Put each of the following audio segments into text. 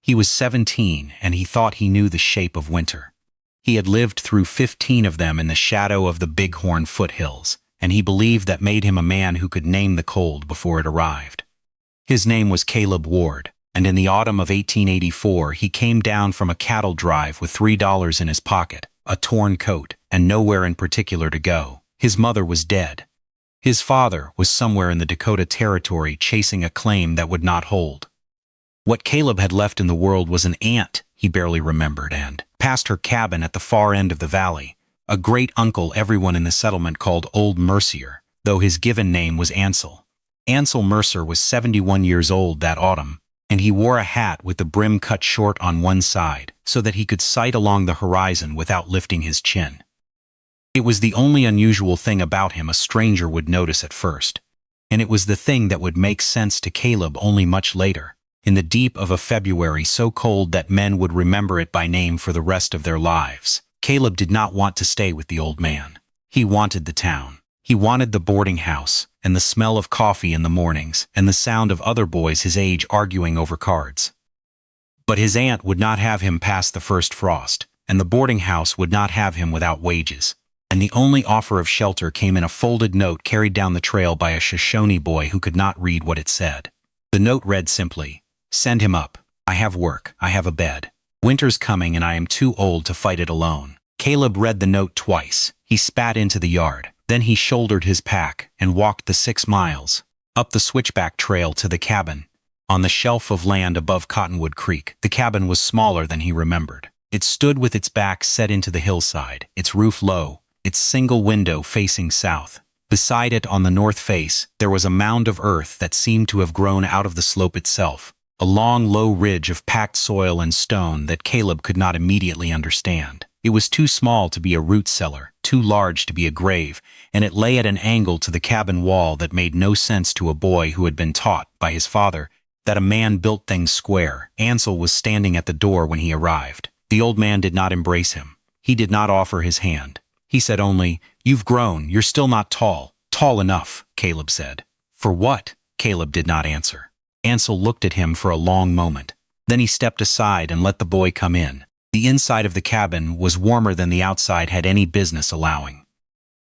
He was 17, and he thought he knew the shape of winter. He had lived through 15 of them in the shadow of the Bighorn foothills, and he believed that made him a man who could name the cold before it arrived. His name was Caleb Ward, and in the autumn of 1884 he came down from a cattle drive with $3 in his pocket, a torn coat, and nowhere in particular to go. His mother was dead. His father was somewhere in the Dakota Territory chasing a claim that would not hold. What Caleb had left in the world was an aunt he barely remembered, and, past her cabin at the far end of the valley, a great uncle everyone in the settlement called Old Mercer, though his given name was Ansel. Ansel Mercer was 71 years old that autumn, and he wore a hat with the brim cut short on one side so that he could sight along the horizon without lifting his chin. It was the only unusual thing about him a stranger would notice at first, and it was the thing that would make sense to Caleb only much later, in the deep of a February so cold that men would remember it by name for the rest of their lives. Caleb did not want to stay with the old man. He wanted the town. He wanted the boarding house, and the smell of coffee in the mornings, and the sound of other boys his age arguing over cards. But his aunt would not have him past the first frost, and the boarding house would not have him without wages, and the only offer of shelter came in a folded note carried down the trail by a Shoshone boy who could not read what it said. The note read simply, "Send him up. I have work. I have a bed. Winter's coming and I am too old to fight it alone." Caleb read the note twice. He spat into the yard. Then he shouldered his pack and walked the 6 miles, up the switchback trail to the cabin. On the shelf of land above Cottonwood Creek, the cabin was smaller than he remembered. It stood with its back set into the hillside, its roof low, its single window facing south. Beside it on the north face, there was a mound of earth that seemed to have grown out of the slope itself, a long, low ridge of packed soil and stone that Caleb could not immediately understand. It was too small to be a root cellar, too large to be a grave, and it lay at an angle to the cabin wall that made no sense to a boy who had been taught, by his father, that a man built things square. Ansel was standing at the door when he arrived. The old man did not embrace him. He did not offer his hand. He said only, "You've grown, you're still not tall." "Tall enough," Caleb said. "For what?" Caleb did not answer. Ansel looked at him for a long moment. Then he stepped aside and let the boy come in. The inside of the cabin was warmer than the outside had any business allowing.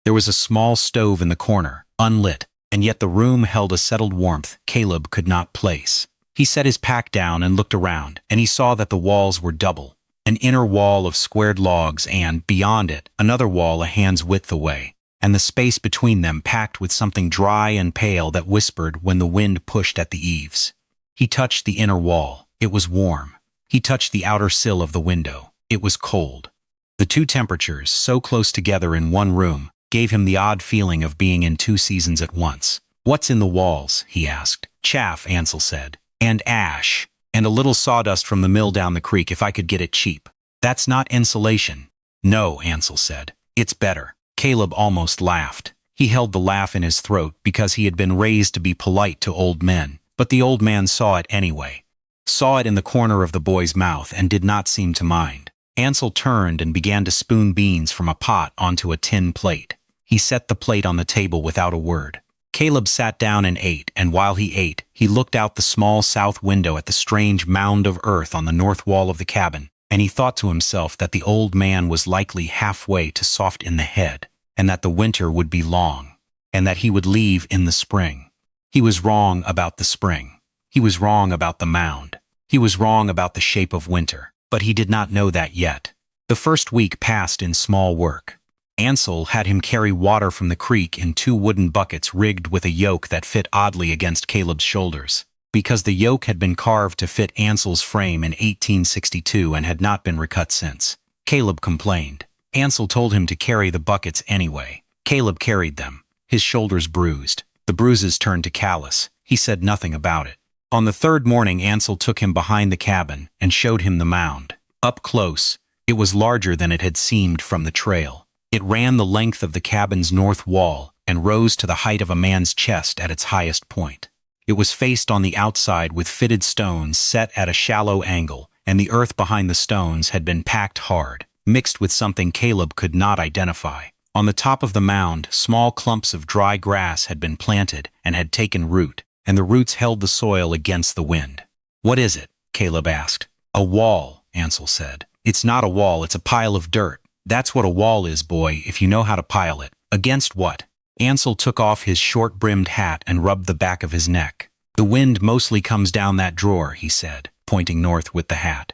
There was a small stove in the corner, unlit, and yet the room held a settled warmth Caleb could not place. He set his pack down and looked around, and he saw that the walls were double, an inner wall of squared logs and, beyond it, another wall a hand's width away, and the space between them packed with something dry and pale that whispered when the wind pushed at the eaves. He touched the inner wall. It was warm. He touched the outer sill of the window. It was cold. The two temperatures, so close together in one room, gave him the odd feeling of being in 2 seasons at once. "What's in the walls?" he asked. "Chaff," Ansel said. "And ash. And a little sawdust from the mill down the creek if I could get it cheap." "That's not insulation." "No," Ansel said. "It's better." Caleb almost laughed. He held the laugh in his throat because he had been raised to be polite to old men, but the old man saw it anyway. Saw it in the corner of the boy's mouth and did not seem to mind. Ansel turned and began to spoon beans from a pot onto a tin plate. He set the plate on the table without a word. Caleb sat down and ate, and while he ate, he looked out the small south window at the strange mound of earth on the north wall of the cabin, and he thought to himself that the old man was likely halfway to soft in the head, and that the winter would be long, and that he would leave in the spring. He was wrong about the spring. He was wrong about the mound. He was wrong about the shape of winter, but he did not know that yet. The first week passed in small work. Ansel had him carry water from the creek in 2 wooden buckets rigged with a yoke that fit oddly against Caleb's shoulders. Because the yoke had been carved to fit Ansel's frame in 1862 and had not been recut since. Caleb complained. Ansel told him to carry the buckets anyway. Caleb carried them, his shoulders bruised. The bruises turned to callus. He said nothing about it. On the 3rd morning, Ansel took him behind the cabin and showed him the mound. Up close, it was larger than it had seemed from the trail. It ran the length of the cabin's north wall and rose to the height of a man's chest at its highest point. It was faced on the outside with fitted stones set at a shallow angle, and the earth behind the stones had been packed hard, mixed with something Caleb could not identify. On the top of the mound, small clumps of dry grass had been planted and had taken root, and the roots held the soil against the wind. "What is it?" Caleb asked. A wall, Ansel said. It's not a wall, it's a pile of dirt. That's what a wall is, boy, if you know how to pile it. Against what? Ansel took off his short-brimmed hat and rubbed the back of his neck. The wind mostly comes down that drawer, he said, pointing north with the hat.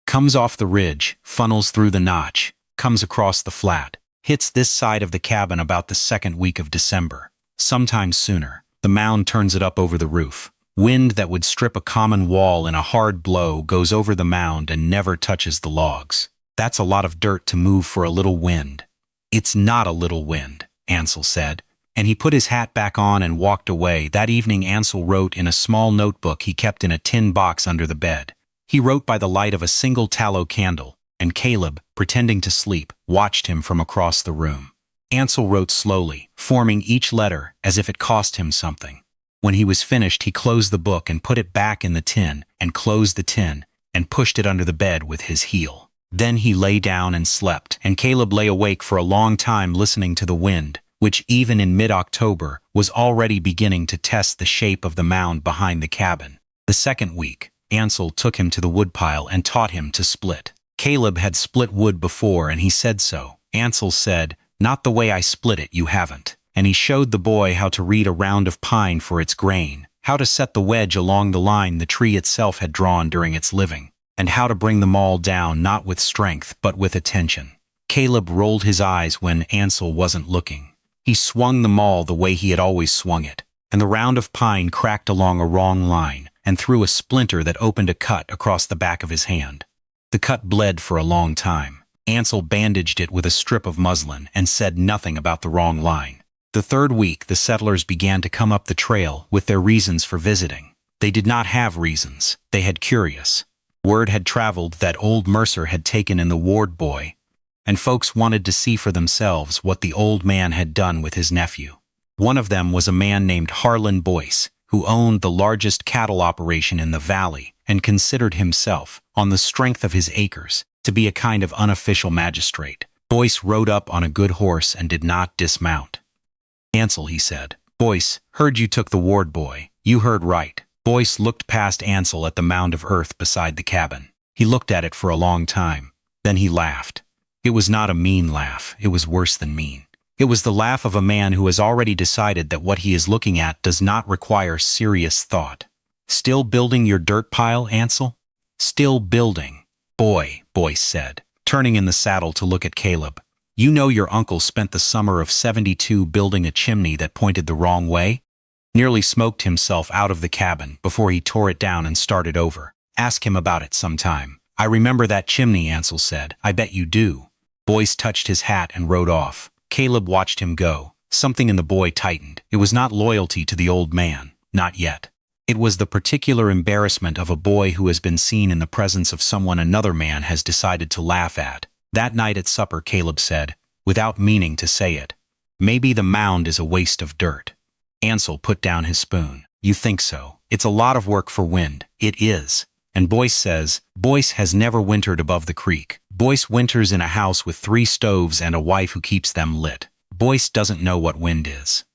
Comes off the ridge, funnels through the notch, comes across the flat, hits this side of the cabin about the second week of December. Sometimes sooner. The mound turns it up over the roof. Wind that would strip a common wall in a hard blow goes over the mound and never touches the logs. That's a lot of dirt to move for a little wind. It's not a little wind, Ansel said, and he put his hat back on and walked away. That evening Ansel wrote in a small notebook he kept in a tin box under the bed. He wrote by the light of a single tallow candle, and Caleb, pretending to sleep, watched him from across the room. Ansel wrote slowly, forming each letter as if it cost him something. When he was finished, he closed the book and put it back in the tin, and closed the tin, and pushed it under the bed with his heel. Then he lay down and slept, and Caleb lay awake for a long time listening to the wind, which even in mid-October was already beginning to test the shape of the mound behind the cabin. The second week, Ansel took him to the woodpile and taught him to split. Caleb had split wood before, and he said so. Ansel said, "Not the way I split it, you haven't." And he showed the boy how to read a round of pine for its grain, how to set the wedge along the line the tree itself had drawn during its living, and how to bring the maul down not with strength but with attention. Caleb rolled his eyes when Ansel wasn't looking. He swung the maul the way he had always swung it, and the round of pine cracked along a wrong line and threw a splinter that opened a cut across the back of his hand. The cut bled for a long time. Ansel bandaged it with a strip of muslin and said nothing about the wrong line. The third week, the settlers began to come up the trail with their reasons for visiting. They did not have reasons. They had curious. Word had traveled that old Mercer had taken in the Ward boy, and folks wanted to see for themselves what the old man had done with his nephew. One of them was a man named Harlan Boyce, who owned the largest cattle operation in the valley and considered himself, on the strength of his acres, to be a kind of unofficial magistrate. Boyce rode up on a good horse and did not dismount. "Ansel," he said, "Boyce, heard you took the Ward boy. You heard right." Boyce looked past Ansel at the mound of earth beside the cabin. He looked at it for a long time. Then he laughed. It was not a mean laugh. It was worse than mean. It was the laugh of a man who has already decided that what he is looking at does not require serious thought. "Still building your dirt pile, Ansel?" "Still building." "Boy," Boyce said, turning in the saddle to look at Caleb. "You know your uncle spent the summer of '72 building a chimney that pointed the wrong way? Nearly smoked himself out of the cabin before he tore it down and started over. Ask him about it sometime." "I remember that chimney," Ansel said. "I bet you do." Boyce touched his hat and rode off. Caleb watched him go. Something in the boy tightened. It was not loyalty to the old man. Not yet. It was the particular embarrassment of a boy who has been seen in the presence of someone another man has decided to laugh at. That night at supper, Caleb said, without meaning to say it, "Maybe the mound is a waste of dirt." Ansel put down his spoon. "You think so? It's a lot of work for wind." "It is." And Boyce says, "Boyce has never wintered above the creek. Boyce winters in a house with 3 stoves and a wife who keeps them lit. Boyce doesn't know what wind is."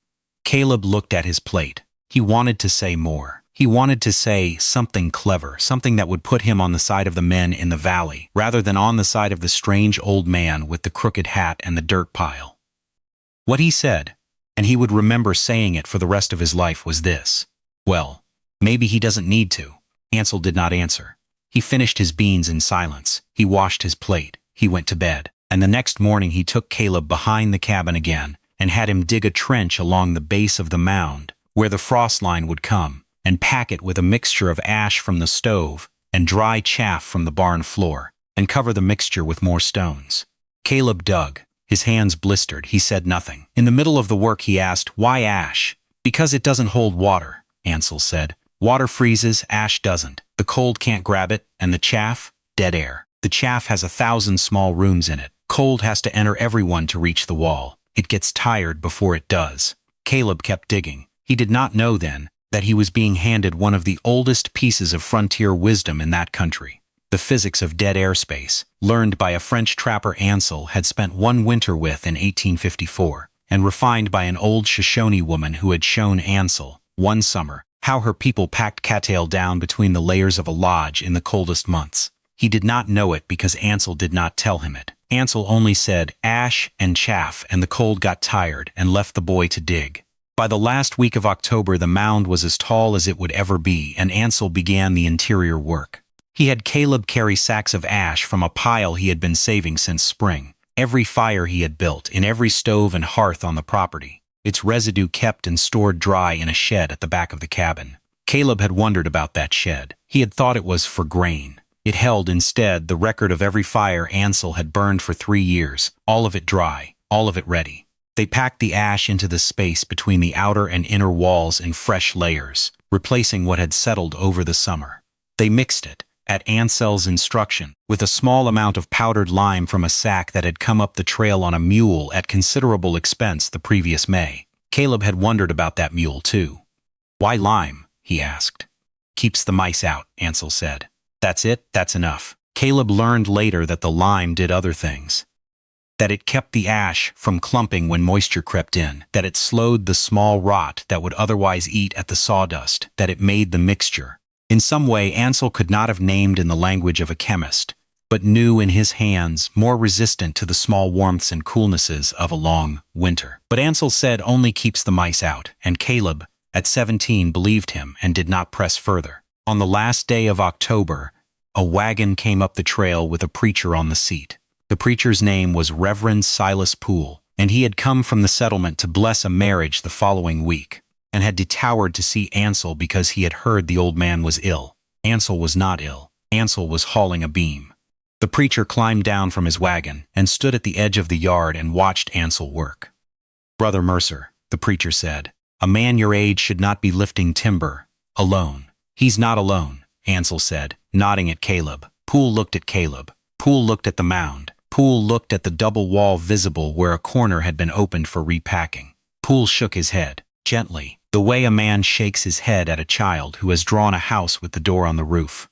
Caleb looked at his plate. He wanted to say more. He wanted to say something clever, something that would put him on the side of the men in the valley, rather than on the side of the strange old man with the crooked hat and the dirt pile. What he said, and he would remember saying it for the rest of his life, was this: "Well, maybe he doesn't need to." Ansel did not answer. He finished his beans in silence. He washed his plate. He went to bed. And the next morning he took Caleb behind the cabin again and had him dig a trench along the base of the mound where the frost line would come, and pack it with a mixture of ash from the stove and dry chaff from the barn floor, and cover the mixture with more stones. Caleb dug. His hands blistered. He said nothing. In the middle of the work he asked, "Why ash?" "Because it doesn't hold water," Ansel said. "Water freezes, ash doesn't. The cold can't grab it, and the chaff? Dead air. The chaff has 1,000 small rooms in it. Cold has to enter everyone to reach the wall. It gets tired before it does." Caleb kept digging. He did not know then that he was being handed one of the oldest pieces of frontier wisdom in that country. The physics of dead airspace, learned by a French trapper Ansel had spent one winter with in 1854, and refined by an old Shoshone woman who had shown Ansel, one summer, how her people packed cattail down between the layers of a lodge in the coldest months. He did not know it because Ansel did not tell him it. Ansel only said ash and chaff, and the cold got tired and left the boy to dig. By the last week of October, the mound was as tall as it would ever be, and Ansel began the interior work. He had Caleb carry sacks of ash from a pile he had been saving since spring. Every fire he had built, in every stove and hearth on the property, its residue kept and stored dry in a shed at the back of the cabin. Caleb had wondered about that shed. He had thought it was for grain. It held, instead, the record of every fire Ansel had burned for 3 years, all of it dry, all of it ready. They packed the ash into the space between the outer and inner walls in fresh layers, replacing what had settled over the summer. They mixed it, at Ansel's instruction, with a small amount of powdered lime from a sack that had come up the trail on a mule at considerable expense the previous May. Caleb had wondered about that mule, too. "Why lime?" he asked. "Keeps the mice out," Ansel said. "That's it, that's enough." Caleb learned later that the lime did other things. That it kept the ash from clumping when moisture crept in, that it slowed the small rot that would otherwise eat at the sawdust, that it made the mixture. In some way Ansel could not have named in the language of a chemist, but knew in his hands, more resistant to the small warmths and coolnesses of a long winter. But Ansel said only keeps the mice out, and Caleb, at 17, believed him and did not press further. On the last day of October, a wagon came up the trail with a preacher on the seat. The preacher's name was Reverend Silas Poole, and he had come from the settlement to bless a marriage the following week, and had detoured to see Ansel because he had heard the old man was ill. Ansel was not ill. Ansel was hauling a beam. The preacher climbed down from his wagon and stood at the edge of the yard and watched Ansel work. "Brother Mercer," the preacher said, "a man your age should not be lifting timber alone." "He's not alone," Ansel said, nodding at Caleb. Poole looked at Caleb. Poole looked at the mound. Poole looked at the double wall visible where a corner had been opened for repacking. Poole shook his head, gently, the way a man shakes his head at a child who has drawn a house with the door on the roof.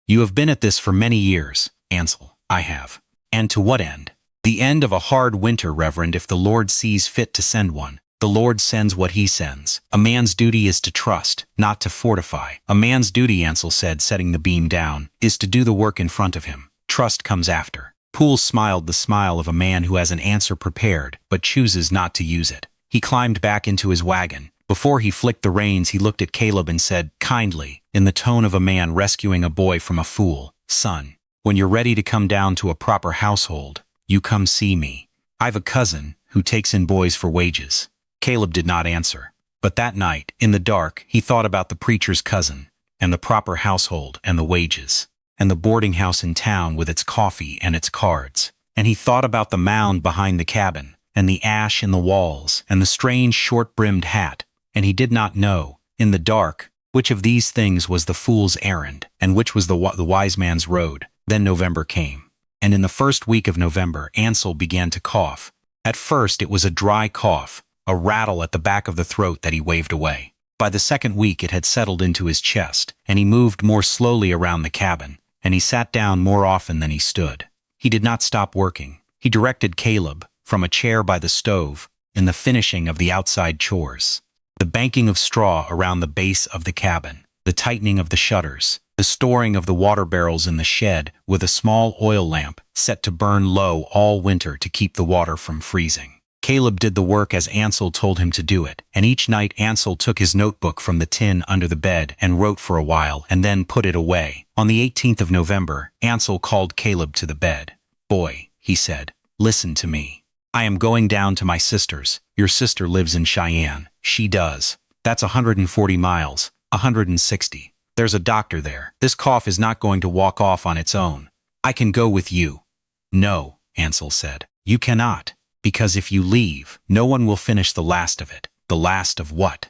"You have been at this for many years, Ansel." "I have." "And to what end?" "The end of a hard winter, Reverend, if the Lord sees fit to send one. The Lord sends what he sends. A man's duty is to trust, not to fortify." "A man's duty," Ansel said, setting the beam down, "is to do the work in front of him. Trust comes after." Poole smiled the smile of a man who has an answer prepared, but chooses not to use it. He climbed back into his wagon. Before he flicked the reins, he looked at Caleb and said, kindly, in the tone of a man rescuing a boy from a fool, "Son, when you're ready to come down to a proper household, you come see me. I've a cousin who takes in boys for wages." Caleb did not answer. But that night, in the dark, he thought about the preacher's cousin, and the proper household, and the wages, and the boarding house in town with its coffee and its cards. And he thought about the mound behind the cabin, and the ash in the walls, and the strange short-brimmed hat, and he did not know, in the dark, which of these things was the fool's errand, and which was the wise man's road. Then November came. And in the first week of November, Ansel began to cough. At first it was a dry cough, a rattle at the back of the throat that he waved away. By the second week it had settled into his chest, and he moved more slowly around the cabin, and he sat down more often than he stood. He did not stop working. He directed Caleb, from a chair by the stove, in the finishing of the outside chores. The banking of straw around the base of the cabin, the tightening of the shutters, the storing of the water barrels in the shed with a small oil lamp set to burn low all winter to keep the water from freezing. Caleb did the work as Ansel told him to do it, and each night Ansel took his notebook from the tin under the bed and wrote for a while and then put it away. On the 18th of November, Ansel called Caleb to the bed. "Boy," he said, "listen to me. I am going down to my sister's. Your sister lives in Cheyenne. She does. That's 140 miles, 160. There's a doctor there. This cough is not going to walk off on its own. I can go with you." "No," Ansel said. "You cannot. Because if you leave, no one will finish the last of it." "The last of what?"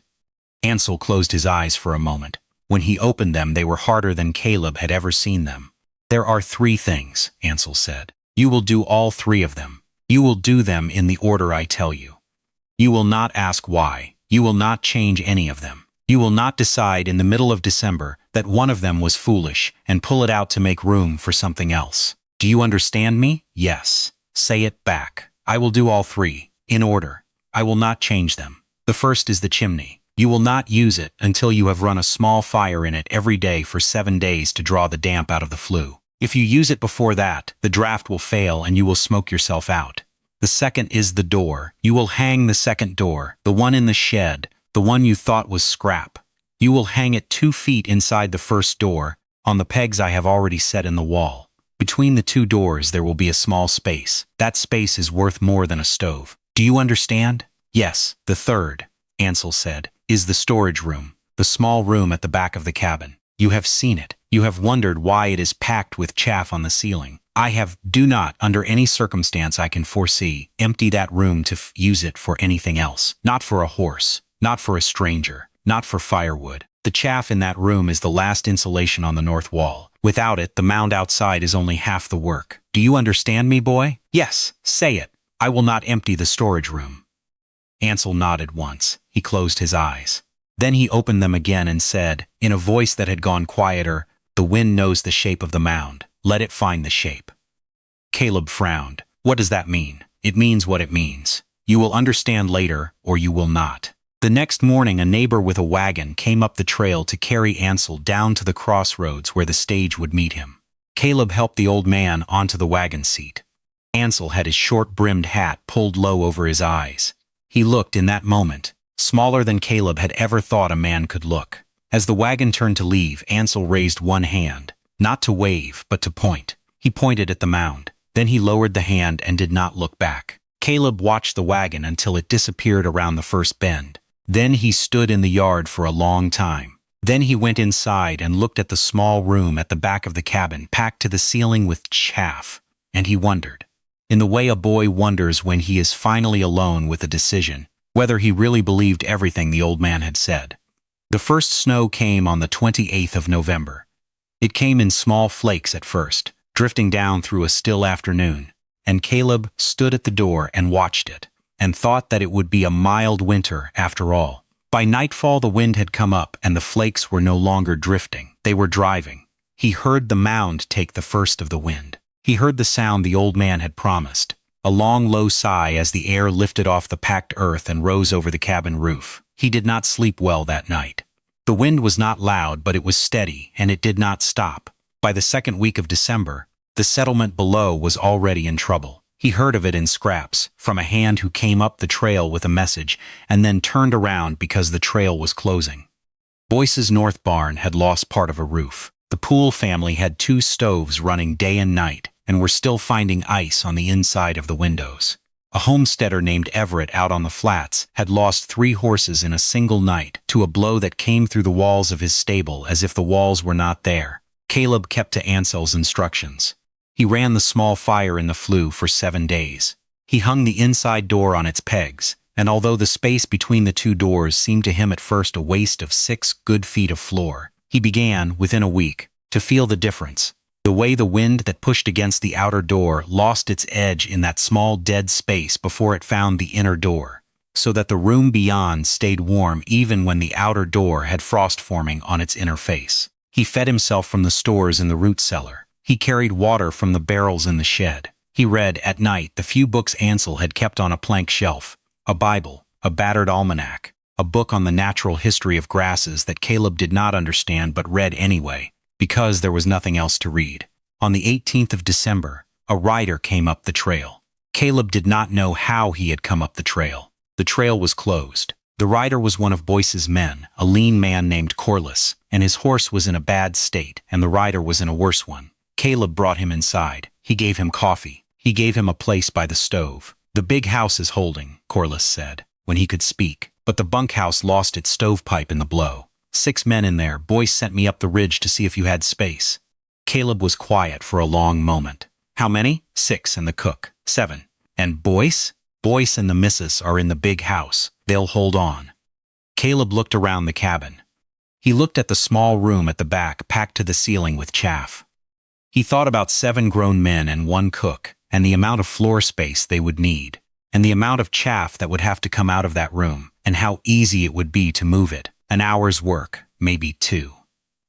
Ansel closed his eyes for a moment. When he opened them, they were harder than Caleb had ever seen them. "There are 3 things," Ansel said. "You will do all 3 of them. You will do them in the order I tell you. You will not ask why. You will not change any of them. You will not decide in the middle of December that one of them was foolish and pull it out to make room for something else. Do you understand me? Yes. Say it back. I will do all 3, in order. I will not change them. The first is the chimney. You will not use it until you have run a small fire in it every day for 7 days to draw the damp out of the flue. If you use it before that, the draft will fail and you will smoke yourself out. The second is the door. You will hang the second door, the one in the shed, the one you thought was scrap. You will hang it 2 feet inside the first door, on the pegs I have already set in the wall. Between the 2 doors there will be a small space. That space is worth more than a stove. Do you understand? Yes. The third, Ansel said, is the storage room, the small room at the back of the cabin. You have seen it. You have wondered why it is packed with chaff on the ceiling. Do not, under any circumstance I can foresee, empty that room to use it for anything else. Not for a horse, not for a stranger, not for firewood. The chaff in that room is the last insulation on the north wall. Without it, the mound outside is only half the work. Do you understand me, boy? Yes, say it. I will not empty the storage room. Ansel nodded once. He closed his eyes. Then he opened them again and said, in a voice that had gone quieter, "The wind knows the shape of the mound. Let it find the shape." Caleb frowned. What does that mean? It means what it means. You will understand later, or you will not. The next morning a neighbor with a wagon came up the trail to carry Ansel down to the crossroads where the stage would meet him. Caleb helped the old man onto the wagon seat. Ansel had his short-brimmed hat pulled low over his eyes. He looked, in that moment, smaller than Caleb had ever thought a man could look. As the wagon turned to leave, Ansel raised one hand, not to wave, but to point. He pointed at the mound. Then he lowered the hand and did not look back. Caleb watched the wagon until it disappeared around the first bend. Then he stood in the yard for a long time. Then he went inside and looked at the small room at the back of the cabin, packed to the ceiling with chaff, and he wondered, in the way a boy wonders when he is finally alone with a decision, whether he really believed everything the old man had said. The first snow came on the 28th of November. It came in small flakes at first, drifting down through a still afternoon, and Caleb stood at the door and watched it, and thought that it would be a mild winter after all. By nightfall the wind had come up and the flakes were no longer drifting, they were driving. He heard the mound take the first of the wind. He heard the sound the old man had promised, a long low sigh as the air lifted off the packed earth and rose over the cabin roof. He did not sleep well that night. The wind was not loud, but it was steady, and it did not stop. By the second week of December, the settlement below was already in trouble. He heard of it in scraps, from a hand who came up the trail with a message and then turned around because the trail was closing. Boyce's north barn had lost part of a roof. The Poole family had 2 stoves running day and night and were still finding ice on the inside of the windows. A homesteader named Everett out on the flats had lost 3 horses in a single night to a blow that came through the walls of his stable as if the walls were not there. Caleb kept to Ansel's instructions. He ran the small fire in the flue for 7 days. He hung the inside door on its pegs, and although the space between the 2 doors seemed to him at first a waste of 6 good feet of floor, he began, within a week, to feel the difference. The way the wind that pushed against the outer door lost its edge in that small dead space before it found the inner door, so that the room beyond stayed warm even when the outer door had frost forming on its inner face. He fed himself from the stores in the root cellar. He carried water from the barrels in the shed. He read, at night, the few books Ansel had kept on a plank shelf, a Bible, a battered almanac, a book on the natural history of grasses that Caleb did not understand but read anyway, because there was nothing else to read. On the 18th of December, a rider came up the trail. Caleb did not know how he had come up the trail. The trail was closed. The rider was one of Boyce's men, a lean man named Corliss, and his horse was in a bad state, and the rider was in a worse one. Caleb brought him inside. He gave him coffee. He gave him a place by the stove. "The big house is holding," Corliss said, when he could speak, "but the bunkhouse lost its stovepipe in the blow. 6 men in there. Boyce sent me up the ridge to see if you had space." Caleb was quiet for a long moment. "How many?" 6 and the cook. 7. "And Boyce?" "Boyce and the missus are in the big house. They'll hold on." Caleb looked around the cabin. He looked at the small room at the back packed to the ceiling with chaff. He thought about 7 grown men and 1 cook, and the amount of floor space they would need, and the amount of chaff that would have to come out of that room, and how easy it would be to move it. An hour's work, maybe 2.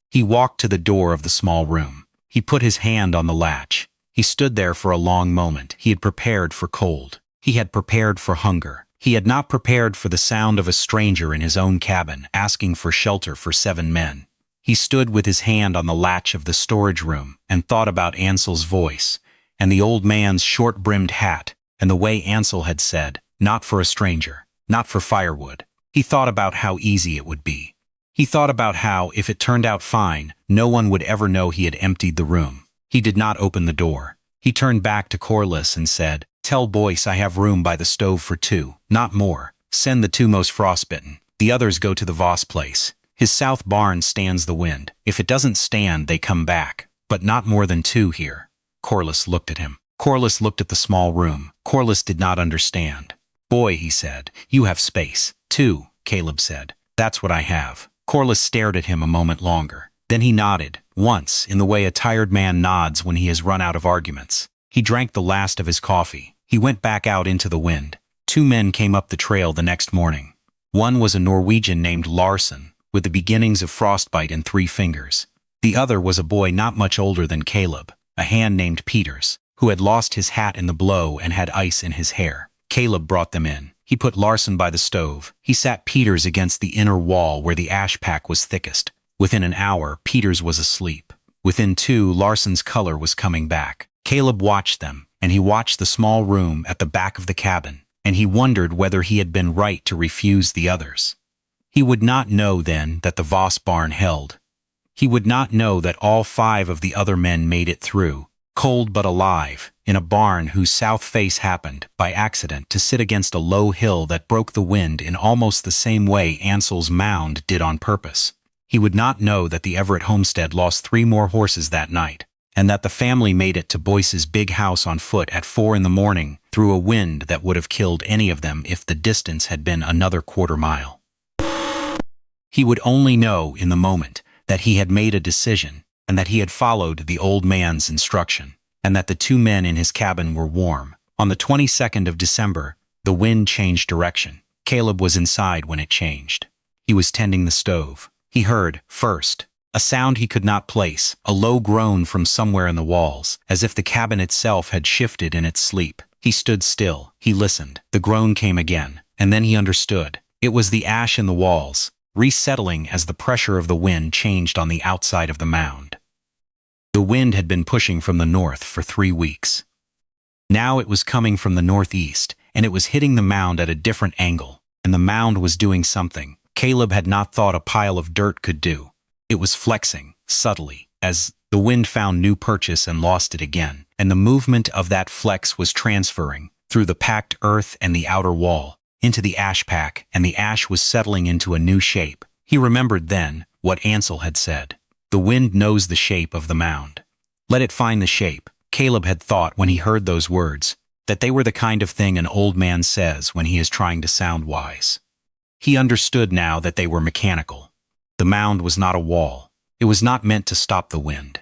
He walked to the door of the small room. He put his hand on the latch. He stood there for a long moment. He had prepared for cold. He had prepared for hunger. He had not prepared for the sound of a stranger in his own cabin asking for shelter for 7 men. He stood with his hand on the latch of the storage room and thought about Ansel's voice, and the old man's short-brimmed hat, and the way Ansel had said, "Not for a stranger, not for firewood." He thought about how easy it would be. He thought about how, if it turned out fine, no one would ever know he had emptied the room. He did not open the door. He turned back to Corliss and said, "Tell Boyce I have room by the stove for 2, not more. Send the 2 most frostbitten. The others go to the Voss place. His south barn stands the wind. If it doesn't stand, they come back. But not more than 2 here." Corliss looked at him. Corliss looked at the small room. Corliss did not understand. "Boy," he said, "you have space." 2, Caleb said. "That's what I have." Corliss stared at him a moment longer. Then he nodded, once, in the way a tired man nods when he has run out of arguments. He drank the last of his coffee. He went back out into the wind. 2 men came up the trail the next morning. One was a Norwegian named Larsen, with the beginnings of frostbite in 3 fingers. The other was a boy not much older than Caleb, a hand named Peters, who had lost his hat in the blow and had ice in his hair. Caleb brought them in. He put Larsen by the stove. He sat Peters against the inner wall where the ash pack was thickest. Within an hour, Peters was asleep. Within 2, Larsen's color was coming back. Caleb watched them, and he watched the small room at the back of the cabin, and he wondered whether he had been right to refuse the others. He would not know then that the Voss barn held. He would not know that all 5 of the other men made it through, cold but alive, in a barn whose south face happened, by accident, to sit against a low hill that broke the wind in almost the same way Ansel's Mound did on purpose. He would not know that the Everett homestead lost 3 more horses that night, and that the family made it to Boyce's big house on foot at 4 in the morning through a wind that would have killed any of them if the distance had been another quarter mile. He would only know in the moment that he had made a decision, and that he had followed the old man's instruction, and that the 2 men in his cabin were warm. On the 22nd of December, the wind changed direction. Caleb was inside when it changed. He was tending the stove. He heard, first, a sound he could not place, a low groan from somewhere in the walls, as if the cabin itself had shifted in its sleep. He stood still. He listened. The groan came again, and then he understood. It was the ash in the walls, resettling as the pressure of the wind changed on the outside of the mound. The wind had been pushing from the north for 3 weeks. Now it was coming from the northeast, and it was hitting the mound at a different angle, and the mound was doing something Caleb had not thought a pile of dirt could do. It was flexing, subtly, as the wind found new purchase and lost it again, and the movement of that flex was transferring, through the packed earth and the outer wall, into the ash pack, and the ash was settling into a new shape. He remembered then what Ansel had said. The wind knows the shape of the mound. Let it find the shape. Caleb had thought when he heard those words that they were the kind of thing an old man says when he is trying to sound wise. He understood now that they were mechanical. The mound was not a wall. It was not meant to stop the wind.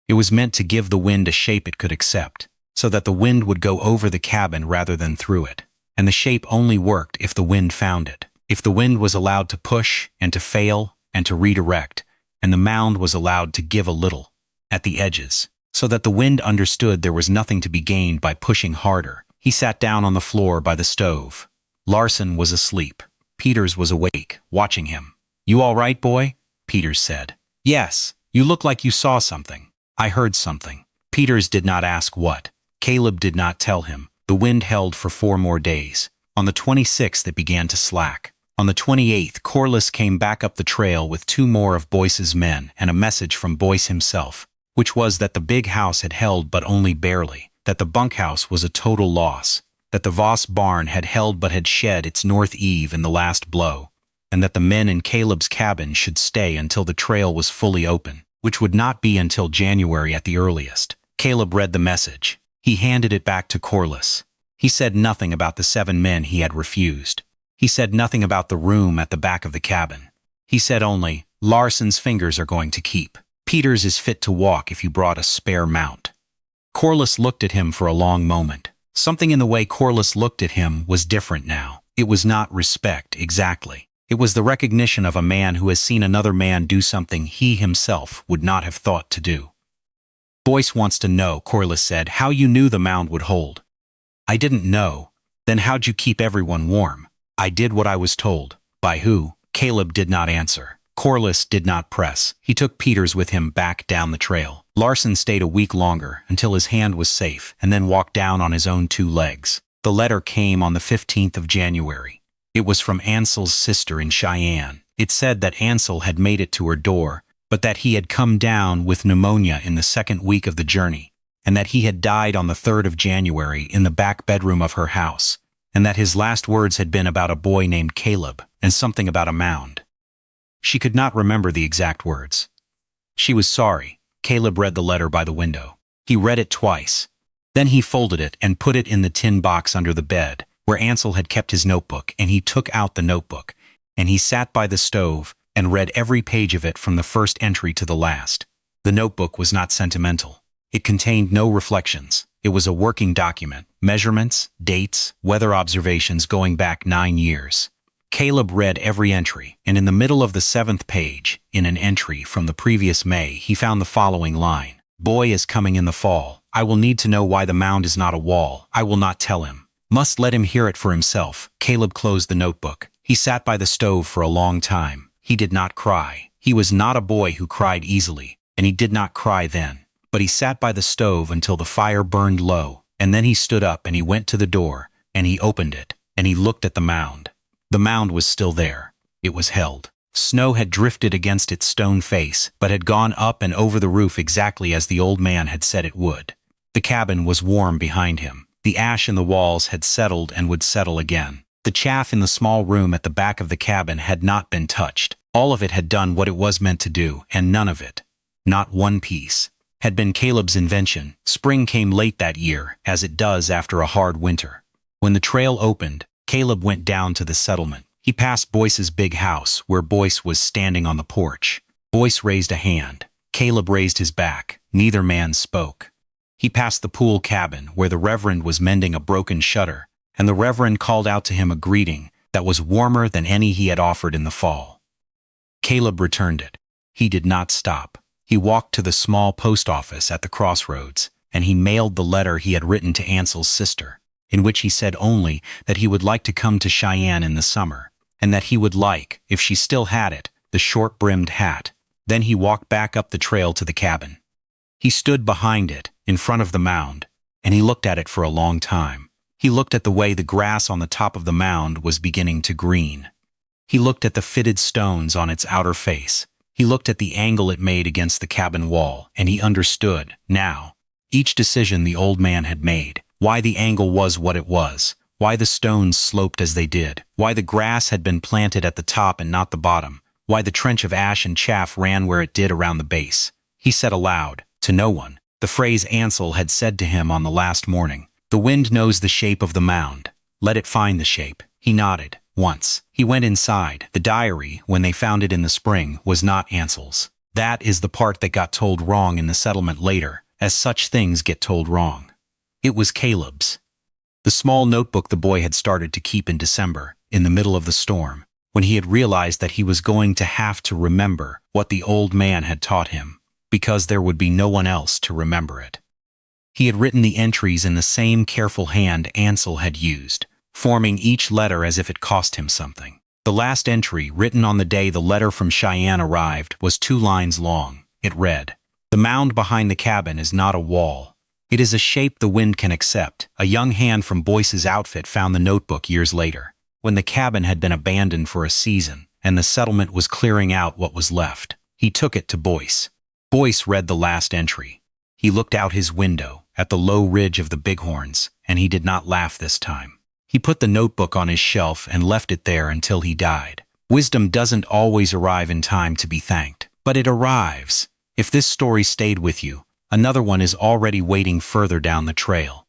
It was meant to give the wind a shape it could accept, so that the wind would go over the cabin rather than through it. And the shape only worked if the wind found it. If the wind was allowed to push and to fail and to redirect, and the mound was allowed to give a little at the edges, so that the wind understood there was nothing to be gained by pushing harder. He sat down on the floor by the stove. Larsen was asleep. Peters was awake, watching him. "You all right, boy?" Peters said. "Yes. You look like you saw something." "I heard something." Peters did not ask what. Caleb did not tell him. The wind held for 4 more days. On the 26th it began to slack. On the 28th, Corliss came back up the trail with 2 more of Boyce's men and a message from Boyce himself, which was that the big house had held but only barely, that the bunkhouse was a total loss, that the Voss barn had held but had shed its north eave in the last blow, and that the men in Caleb's cabin should stay until the trail was fully open, which would not be until January at the earliest. Caleb read the message. He handed it back to Corliss. He said nothing about the 7 men he had refused. He said nothing about the room at the back of the cabin. He said only, "Larsen's fingers are going to keep. Peters is fit to walk if you brought a spare mount." Corliss looked at him for a long moment. Something in the way Corliss looked at him was different now. It was not respect, exactly. It was the recognition of a man who has seen another man do something he himself would not have thought to do. "Boyce wants to know," Corliss said, "how you knew the mound would hold." "I didn't know." "Then how'd you keep everyone warm?" "I did what I was told." "By who?" Caleb did not answer. Corliss did not press. He took Peters with him back down the trail. Larson stayed a week longer until his hand was safe and then walked down on his own 2 legs. The letter came on the 15th of January. It was from Ansel's sister in Cheyenne. It said that Ansel had made it to her door, but that he had come down with pneumonia in the 2nd week of the journey, and that he had died on the 3rd of January in the back bedroom of her house, and that his last words had been about a boy named Caleb and something about a mound. She could not remember the exact words. She was sorry. Caleb read the letter by the window. He read it twice. Then he folded it and put it in the tin box under the bed, where Ansel had kept his notebook, and he took out the notebook, and he sat by the stove and read every page of it from the first entry to the last. The notebook was not sentimental. It contained no reflections. It was a working document, measurements, dates, weather observations going back 9 years. Caleb read every entry, and in the middle of the 7th page, in an entry from the previous May, he found the following line. Boy is coming in the fall. I will need to know why the mound is not a wall. I will not tell him. Must let him hear it for himself. Caleb closed the notebook. He sat by the stove for a long time. He did not cry. He was not a boy who cried easily, and he did not cry then. But he sat by the stove until the fire burned low, and then he stood up and he went to the door, and he opened it, and he looked at the mound. The mound was still there. It was held. Snow had drifted against its stone face, but had gone up and over the roof exactly as the old man had said it would. The cabin was warm behind him. The ash in the walls had settled and would settle again. The chaff in the small room at the back of the cabin had not been touched. All of it had done what it was meant to do, and none of it, not one piece, had been Caleb's invention. Spring came late that year, as it does after a hard winter. When the trail opened, Caleb went down to the settlement. He passed Boyce's big house, where Boyce was standing on the porch. Boyce raised a hand. Caleb raised his back. Neither man spoke. He passed the pool cabin, where the Reverend was mending a broken shutter, and the Reverend called out to him a greeting that was warmer than any he had offered in the fall. Caleb returned it. He did not stop. He walked to the small post office at the crossroads, and he mailed the letter he had written to Ansel's sister, in which he said only that he would like to come to Cheyenne in the summer, and that he would like, if she still had it, the short-brimmed hat. Then he walked back up the trail to the cabin. He stood behind it, in front of the mound, and he looked at it for a long time. He looked at the way the grass on the top of the mound was beginning to green. He looked at the fitted stones on its outer face. He looked at the angle it made against the cabin wall, and he understood, now, each decision the old man had made, why the angle was what it was, why the stones sloped as they did, why the grass had been planted at the top and not the bottom, why the trench of ash and chaff ran where it did around the base. He said aloud, to no one, the phrase Ansel had said to him on the last morning. The wind knows the shape of the mound. Let it find the shape. He nodded. Once. He went inside. The diary, when they found it in the spring, was not Ansel's. That is the part that got told wrong in the settlement later, as such things get told wrong. It was Caleb's. The small notebook the boy had started to keep in December, in the middle of the storm, when he had realized that he was going to have to remember what the old man had taught him, because there would be no one else to remember it. He had written the entries in the same careful hand Ansel had used, forming each letter as if it cost him something. The last entry, written on the day the letter from Cheyenne arrived, was 2 lines long. It read, "The mound behind the cabin is not a wall. It is a shape the wind can accept." A young hand from Boyce's outfit found the notebook years later, when the cabin had been abandoned for a season, and the settlement was clearing out what was left. He took it to Boyce. Boyce read the last entry. He looked out his window, at the low ridge of the Bighorns, and he did not laugh this time. He put the notebook on his shelf and left it there until he died. Wisdom doesn't always arrive in time to be thanked, but it arrives. If this story stayed with you, another one is already waiting further down the trail.